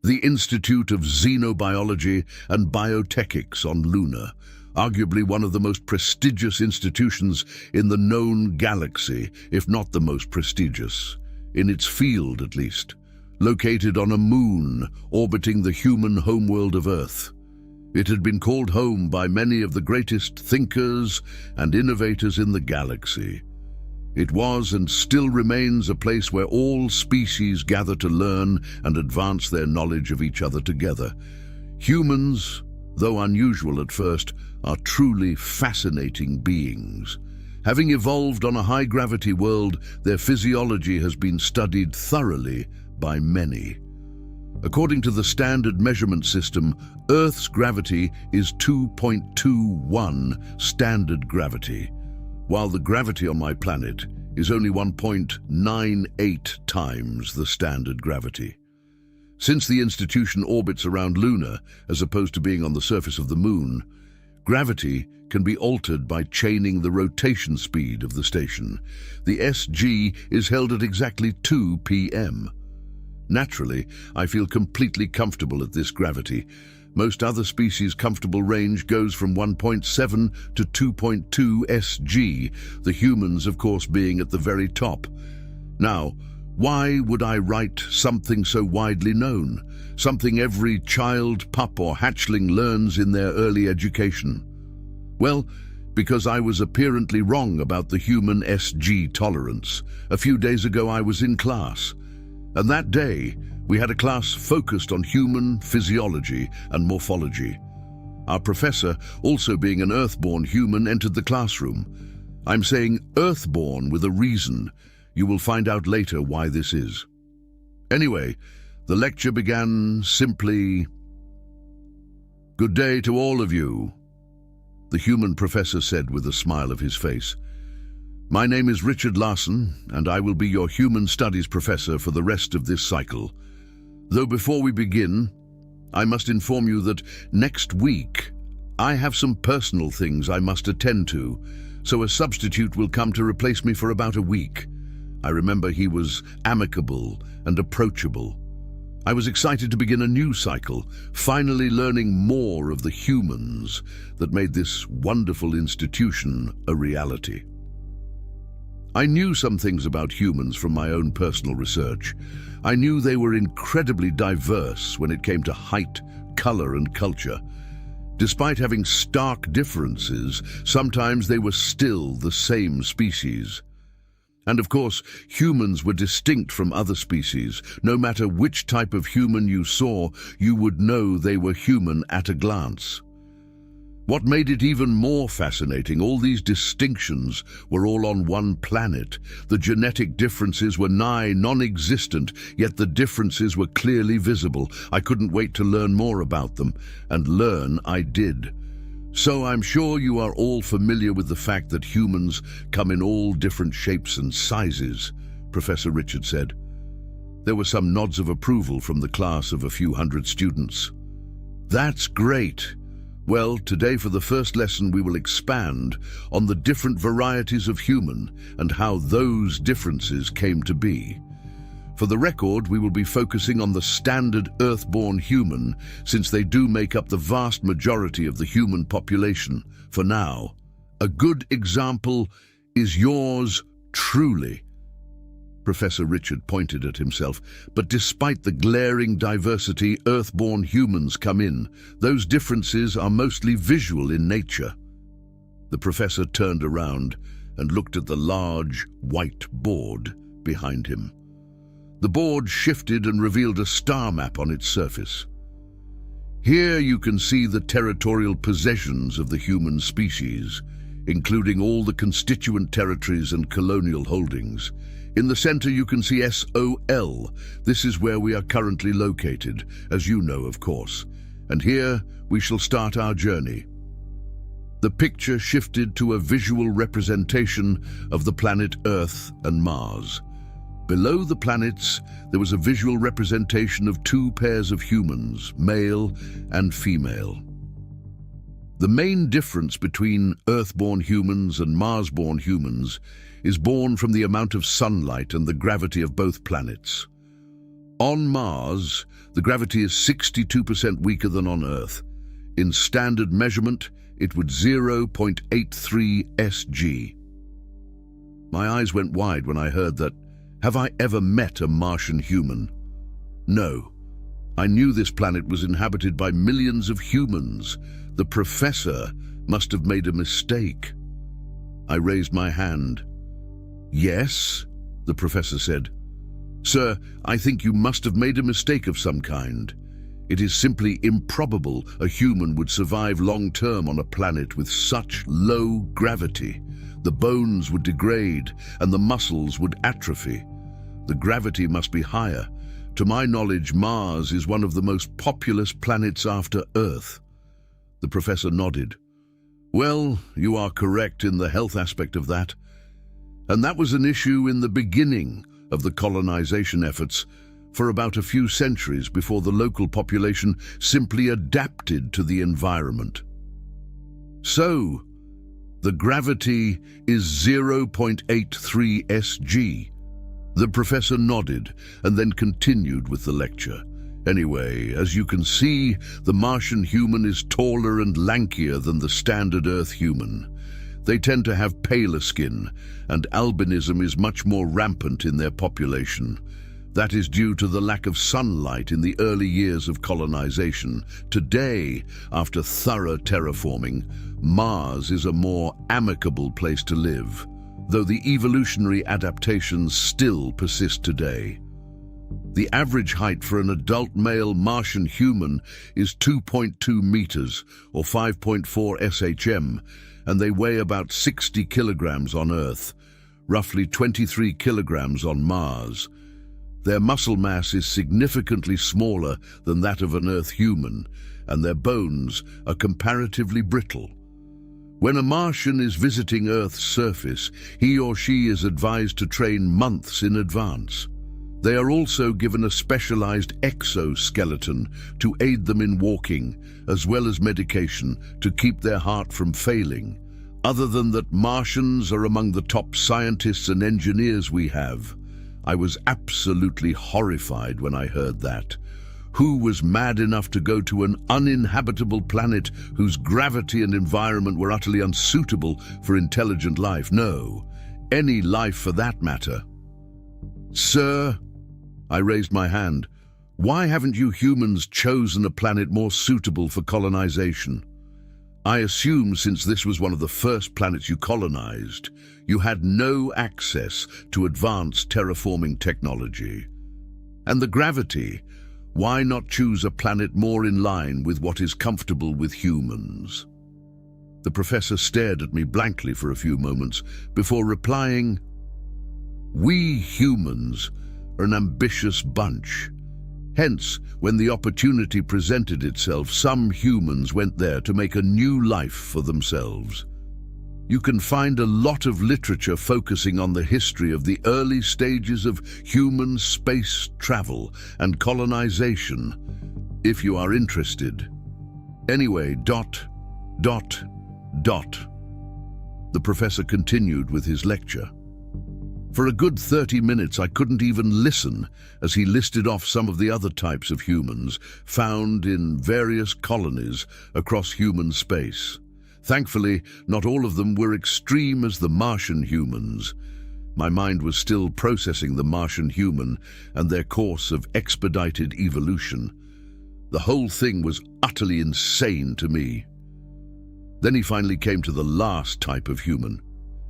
the Institute of Xenobiology and Biotechnics on Luna, arguably one of the most prestigious institutions in the known galaxy, if not the most prestigious, in its field at least, located on a moon orbiting the human homeworld of Earth. It had been called home by many of the greatest thinkers and innovators in the galaxy. It was and still remains a place where all species gather to learn and advance their knowledge of each other together. Humans, though unusual at first, are truly fascinating beings. Having evolved on a high-gravity world, their physiology has been studied thoroughly by many. According to the standard measurement system, Earth's gravity is 2.21 standard gravity, while the gravity on my planet is only 1.98 times the standard gravity. Since the institution orbits around Luna, as opposed to being on the surface of the moon, gravity can be altered by chaining the rotation speed of the station. The SG is held at exactly 2 p.m. Naturally, I feel completely comfortable at this gravity. Most other species' comfortable range goes from 1.7 to 2.2 SG, the humans, of course, being at the very top. Now, why would I write something so widely known, something every child, pup or hatchling learns in their early education? Well, because I was apparently wrong about the human SG tolerance. A few days ago I was in class, and that day we had a class focused on human physiology and morphology. Our professor, also being an Earthborn human, entered the classroom. I'm saying Earthborn with a reason. You will find out later why this is. Anyway, the lecture began simply, "Good day to all of you," the human professor said with a smile of his face. "My name is Richard Larson, and I will be your human studies professor for the rest of this cycle. Though before we begin, I must inform you that next week I have some personal things I must attend to, so a substitute will come to replace me for about a week." I remember he was amicable and approachable. I was excited to begin a new cycle, finally learning more of the humans that made this wonderful institution a reality. I knew some things about humans from my own personal research. I knew they were incredibly diverse when it came to height, color, and culture. Despite having stark differences, sometimes they were still the same species. And of course, humans were distinct from other species. No matter which type of human you saw, you would know they were human at a glance. What made it even more fascinating, all these distinctions were all on one planet. The genetic differences were nigh non-existent, yet the differences were clearly visible. I couldn't wait to learn more about them, and learn I did. So I'm sure you are all familiar with the fact that humans come in all different shapes and sizes, Professor Richard said. There were some nods of approval from the class of a few hundred students. "That's great. Well, today for the first lesson we will expand on the different varieties of human and how those differences came to be. For the record, we will be focusing on the standard Earthborn human, since they do make up the vast majority of the human population for now. A good example is yours truly." Professor Richard pointed at himself. "But despite the glaring diversity Earthborn humans come in, those differences are mostly visual in nature." The professor turned around and looked at the large, white board behind him. The board shifted and revealed a star map on its surface. Here you can see the territorial possessions of the human species, including all the constituent territories and colonial holdings. In the center you can see SOL. This is where we are currently located, as you know, of course. And here we shall start our journey. The picture shifted to a visual representation of the planet Earth and Mars. Below the planets, there was a visual representation of two pairs of humans, male and female. The main difference between Earthborn humans and Marsborn humans is born from the amount of sunlight and the gravity of both planets. On Mars, the gravity is 62% weaker than on Earth. In standard measurement, it would 0.83 sg. My eyes went wide when I heard that. Have I ever met a Martian human? No. I knew this planet was inhabited by millions of humans. The professor must have made a mistake. I raised my hand. Yes, the professor said. Sir, I think you must have made a mistake of some kind. It is simply improbable a human would survive long-term on a planet with such low gravity. The bones would degrade and the muscles would atrophy. The gravity must be higher. To my knowledge, Mars is one of the most populous planets after Earth. The professor nodded. Well, you are correct in the health aspect of that. And that was an issue in the beginning of the colonization efforts, for about a few centuries before the local population simply adapted to the environment. So, the gravity is 0.83 sg. The professor nodded and then continued with the lecture. Anyway, as you can see, the Martian human is taller and lankier than the standard Earth human. They tend to have paler skin, and albinism is much more rampant in their population. That is due to the lack of sunlight in the early years of colonization. Today, after thorough terraforming, Mars is a more amicable place to live, though the evolutionary adaptations still persist today. The average height for an adult male Martian human is 2.2 meters, or 5.4 shm, and they weigh about 60 kilograms on Earth, roughly 23 kilograms on Mars. Their muscle mass is significantly smaller than that of an Earth human, and their bones are comparatively brittle. When a Martian is visiting Earth's surface, he or she is advised to train months in advance. They are also given a specialized exoskeleton to aid them in walking, as well as medication to keep their heart from failing. Other than that, Martians are among the top scientists and engineers we have. I was absolutely horrified when I heard that. Who was mad enough to go to an uninhabitable planet whose gravity and environment were utterly unsuitable for intelligent life? No, any life for that matter. Sir, I raised my hand. Why haven't you humans chosen a planet more suitable for colonization? I assume since this was one of the first planets you colonized, you had no access to advanced terraforming technology. And the gravity, why not choose a planet more in line with what is comfortable with humans? The professor stared at me blankly for a few moments before replying, We humans are an ambitious bunch. Hence, when the opportunity presented itself, some humans went there to make a new life for themselves. You can find a lot of literature focusing on the history of the early stages of human space travel and colonization, if you are interested. Anyway, ... The professor continued with his lecture. For a good 30 minutes, I couldn't even listen as he listed off some of the other types of humans found in various colonies across human space. Thankfully, not all of them were extreme as the Martian humans. My mind was still processing the Martian human and their course of expedited evolution. The whole thing was utterly insane to me. Then he finally came to the last type of human.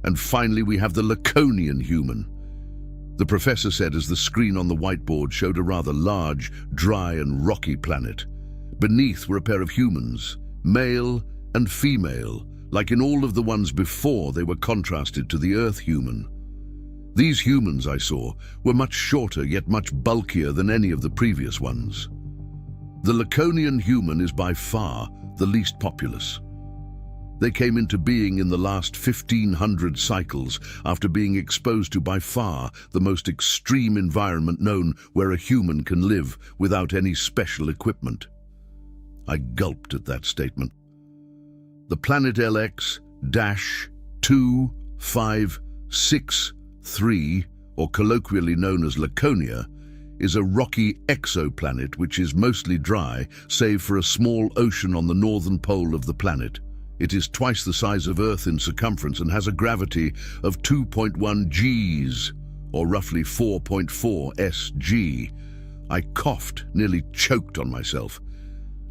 And finally, we have the Laconian human. The professor said as the screen on the whiteboard showed a rather large, dry and rocky planet. Beneath were a pair of humans, male and female. Like in all of the ones before, they were contrasted to the Earth human. These humans I saw were much shorter yet much bulkier than any of the previous ones. The Laconian human is by far the least populous. They came into being in the last 1,500 cycles after being exposed to by far the most extreme environment known where a human can live without any special equipment. I gulped at that statement. The planet LX-2563, or colloquially known as Laconia, is a rocky exoplanet which is mostly dry, save for a small ocean on the northern pole of the planet. It is twice the size of Earth in circumference and has a gravity of 2.1 Gs, or roughly 4.4 Sg. I coughed, nearly choked on myself.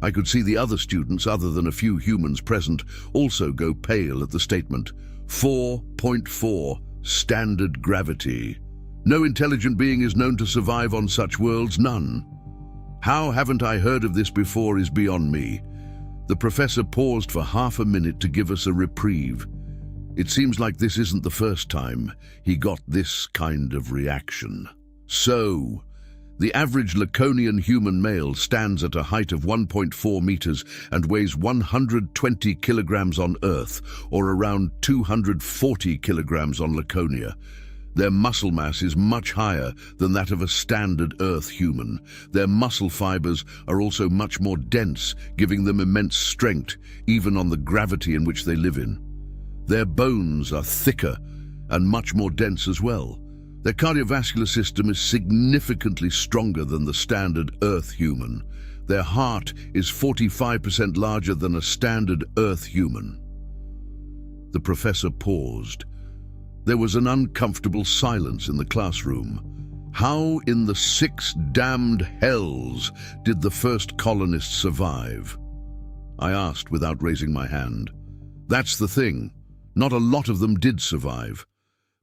I could see the other students, other than a few humans present, also go pale at the statement. 4.4 standard gravity. No intelligent being is known to survive on such worlds, none. How haven't I heard of this before is beyond me. The professor paused for half a minute to give us a reprieve. It seems like this isn't the first time he got this kind of reaction. So, the average Laconian human male stands at a height of 1.4 meters and weighs 120 kilograms on Earth, or around 240 kilograms on Laconia. Their muscle mass is much higher than that of a standard Earth human. Their muscle fibers are also much more dense, giving them immense strength, even on the gravity in which they live in. Their bones are thicker and much more dense as well. Their cardiovascular system is significantly stronger than the standard Earth human. Their heart is 45% larger than a standard Earth human. The professor paused. There was an uncomfortable silence in the classroom. How in the 6 damned hells did the first colonists survive? I asked without raising my hand. That's the thing. Not a lot of them did survive.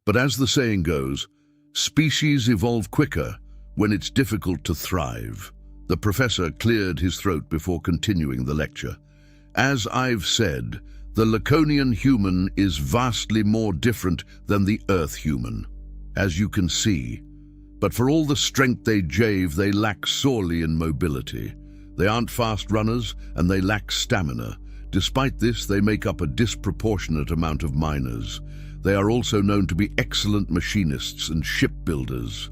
But as the saying goes, species evolve quicker when it's difficult to thrive. The professor cleared his throat before continuing the lecture. As I've said, the Laconian human is vastly more different than the Earth human, as you can see. But for all the strength they jave, they lack sorely in mobility. They aren't fast runners, and they lack stamina. Despite this, they make up a disproportionate amount of miners. They are also known to be excellent machinists and shipbuilders.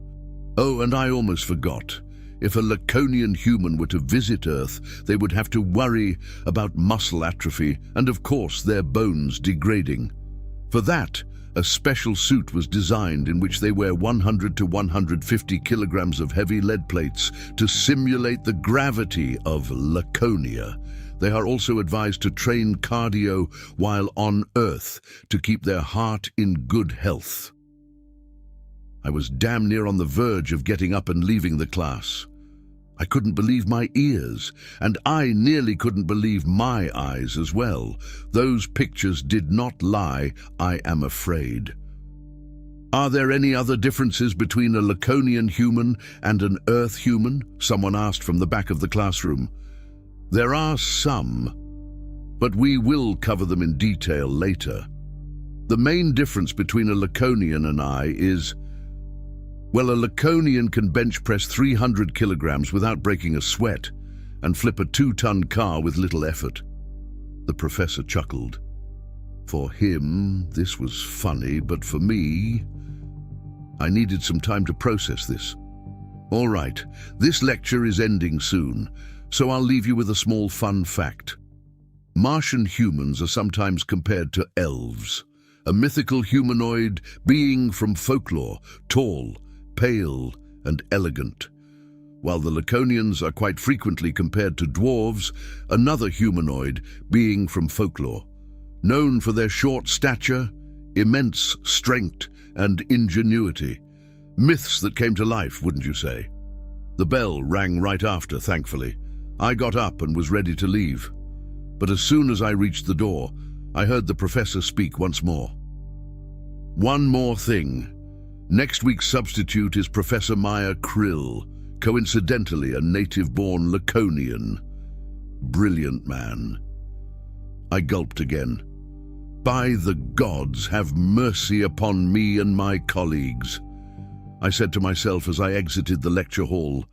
Oh, and I almost forgot. If a Laconian human were to visit Earth, they would have to worry about muscle atrophy and, of course, their bones degrading. For that, a special suit was designed in which they wear 100 to 150 kilograms of heavy lead plates to simulate the gravity of Laconia. They are also advised to train cardio while on Earth to keep their heart in good health. I was damn near on the verge of getting up and leaving the class. I couldn't believe my ears, and I nearly couldn't believe my eyes as well. Those pictures did not lie, I am afraid. Are there any other differences between a Laconian human and an Earth human? Someone asked from the back of the classroom. There are some, but we will cover them in detail later. The main difference between a Laconian and I is, well, a Laconian can bench press 300 kilograms without breaking a sweat and flip a 2-ton car with little effort. The professor chuckled. For him, this was funny, but for me, I needed some time to process this. All right, this lecture is ending soon, so I'll leave you with a small fun fact. Martian humans are sometimes compared to elves, a mythical humanoid being from folklore, tall, pale, and elegant. While the Laconians are quite frequently compared to dwarves, another humanoid being from folklore, known for their short stature, immense strength, and ingenuity. Myths that came to life, wouldn't you say? The bell rang right after, thankfully. I got up and was ready to leave. But as soon as I reached the door, I heard the professor speak once more. One more thing. Next week's substitute is Professor Maya Krill, coincidentally a native-born Laconian. Brilliant man. I gulped again. By the gods, have mercy upon me and my colleagues, I said to myself as I exited the lecture hall.